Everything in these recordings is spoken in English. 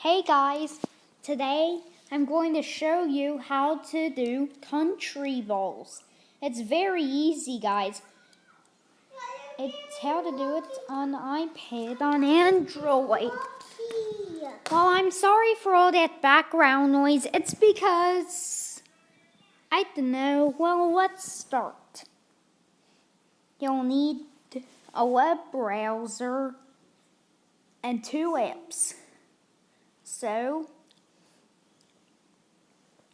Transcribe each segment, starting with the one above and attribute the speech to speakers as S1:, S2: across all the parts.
S1: Hey guys, today I'm going to show you how to do country balls. It's very easy, guys. It's how to do it on iPad, on Android. Well, I'm sorry for all that background noise. It's because, I don't know. Well, let's start. You'll need a web browser and 2 apps. So,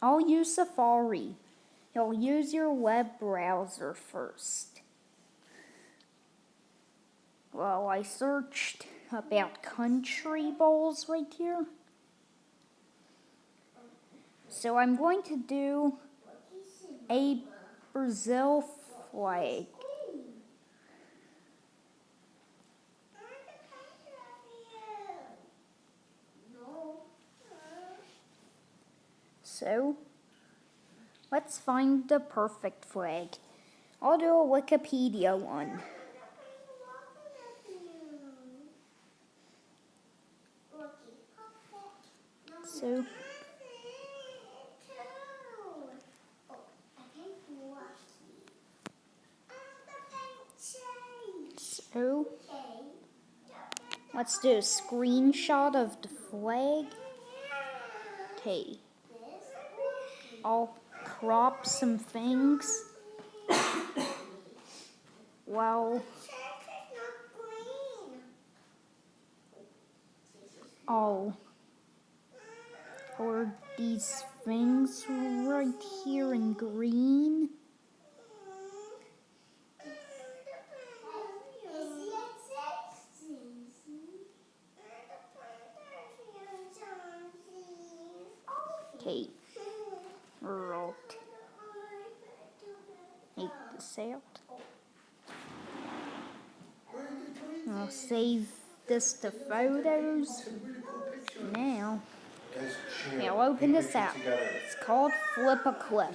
S1: I'll use Safari. You'll use your web browser first. Well, I searched about country bowls right here. So I'm going to do a Brazil flag. So, let's find the perfect flag. I'll do a Wikipedia one. So, let's do a screenshot of the flag. Okay. I'll crop some things. Well, I'll color these things right here in green. Okay. Take this out. I'll save this to photos. Now, I'll open this out. It's called Flip a Clip.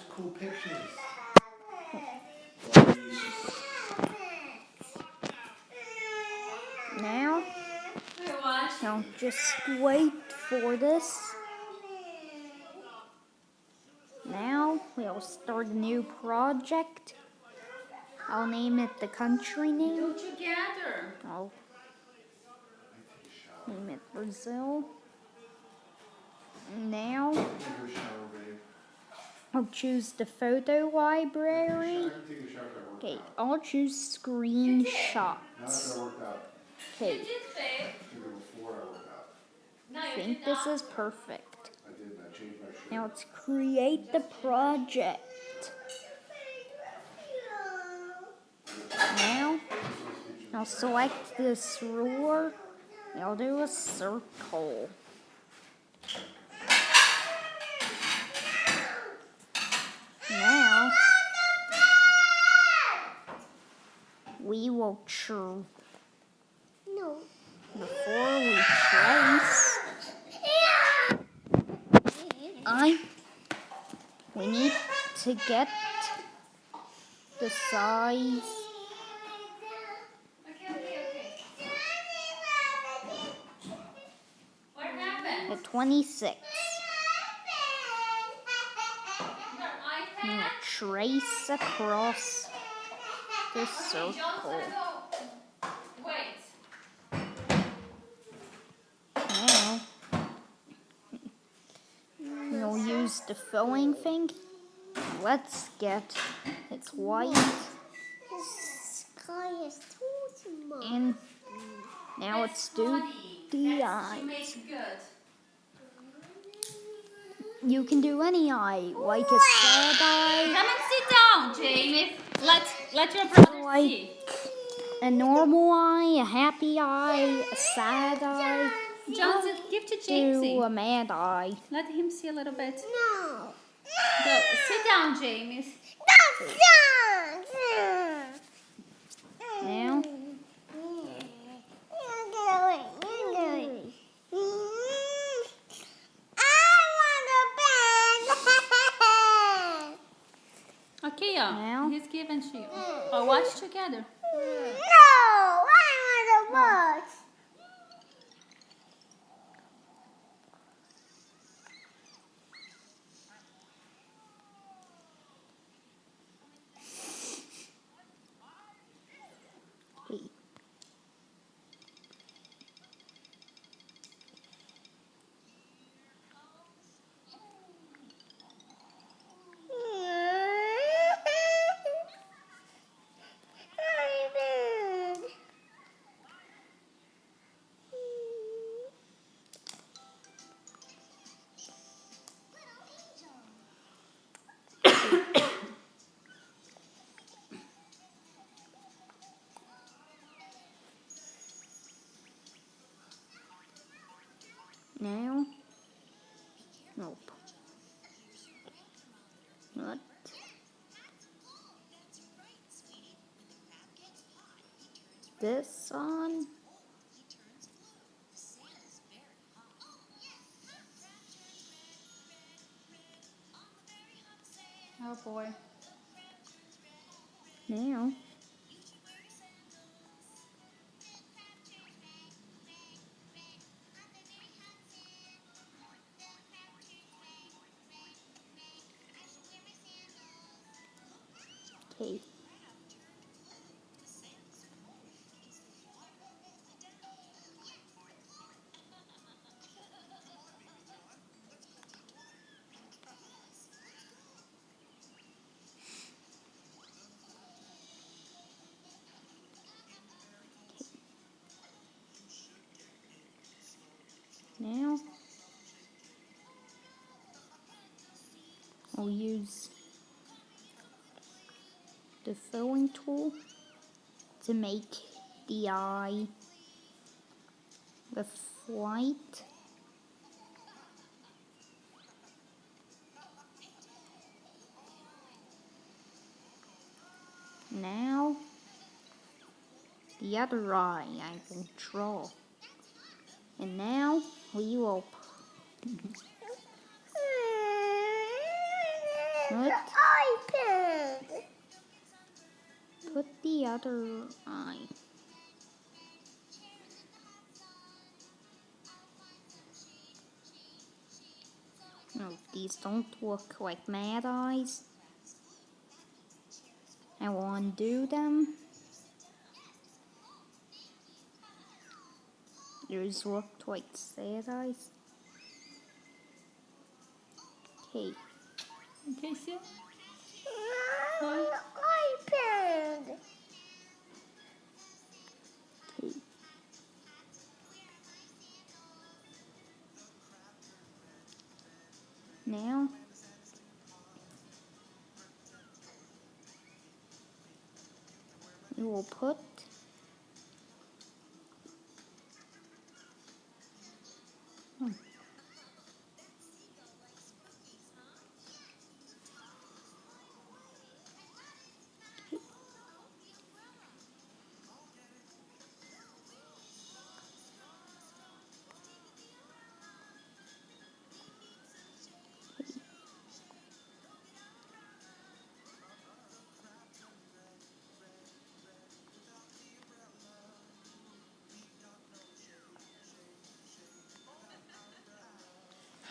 S1: Now, I'll just wait for this. Now, we'll start a new project. I'll name it the country name. I'll name it Brazil. Now, I'll choose the photo library. Okay, I'll choose screenshots. Okay, I think this is perfect. Now let's create the project. Now, I'll select this ruler. I'll do a circle. Now, we will before we trace, we need to get the size.
S2: What happened?
S1: The 26. I'm going to trace across the circle.
S2: Wait.
S1: Now, we'll use the filling thing. Let's get it's white.
S3: The sky is too small.
S1: And now let's do the eyes. You can do any eye, like a sad eye.
S2: Come and sit down, Jamie. Let your brother
S1: Like
S2: see.
S1: a normal eye, a happy eye, a sad eye.
S2: Johnson, give to
S1: Do
S2: Jamie.
S1: a mad eye.
S2: Let him see a little bit.
S3: No.
S2: Go. Sit down, Jamie.
S1: Now,
S2: Okay,
S1: Now?
S2: he's given to you. Oh, watch together.
S3: I want a watch.
S1: Now, nope. What? This on?
S2: Oh boy.
S1: Now. Okay. Now, I'll use the filling tool to make the eye with white. Now, the other eye I will draw. And now, we will
S3: iPad.
S1: put the other eye. No, these don't look like mad eyes. I will undo them. These looked like sad eyes. Okay.
S2: Okay, Sia?
S3: iPad.
S1: Okay. Now, we will put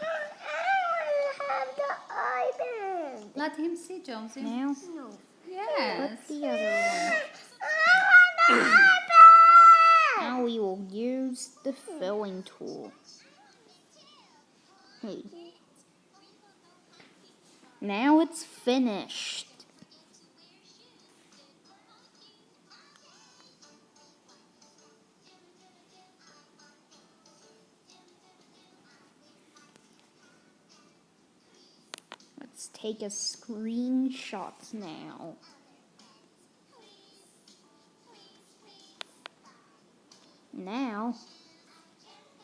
S3: I have the iPad.
S2: Let him see, Jonesy.
S1: now
S3: No.
S2: Yes.
S1: put the other
S3: I have the iPad.
S1: one. Now we will use the filling tool. Okay. Now it's finished. Let's take a screenshot now. Now,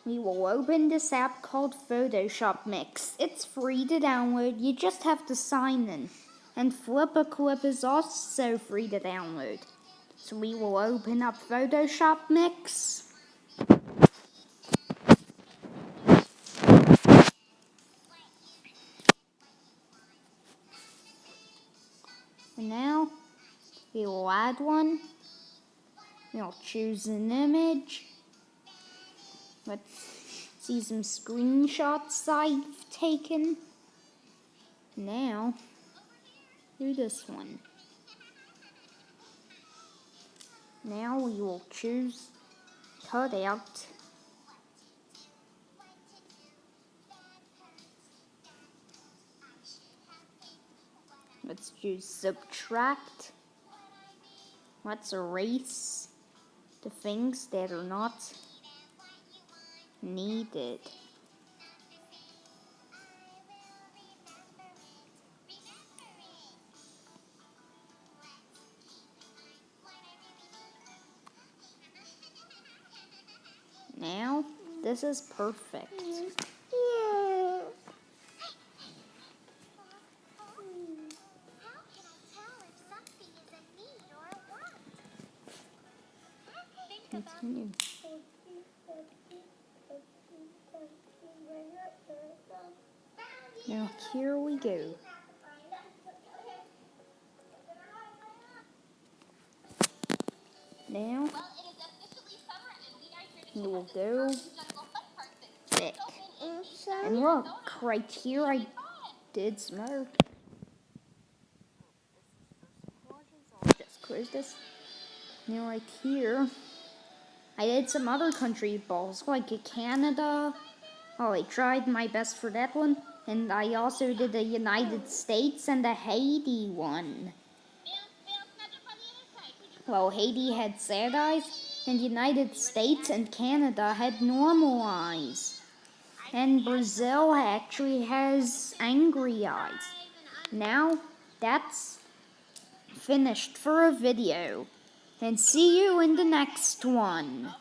S1: we will open this app called Photoshop Mix. It's free to download, you just have to sign in. And Flip a Clip is also free to download. So we will open up Photoshop Mix. And now, we will add one. We'll choose an image. Let's see some screenshots I've taken. Now, do this one. Now we will choose cutout. Let's choose subtract. Let's erase the things that are not needed. Now, this is perfect. Now here we go. Now we will go thick. And look, right here I did some other. Just close this. Now right here, I did some other country balls like Canada. Oh, I tried my best for that one. And I also did the United States and the Haiti one. Well, Haiti had sad eyes, and United States and Canada had normal eyes. And Brazil actually has angry eyes. Now, that's finished for a video. And see you in the next one.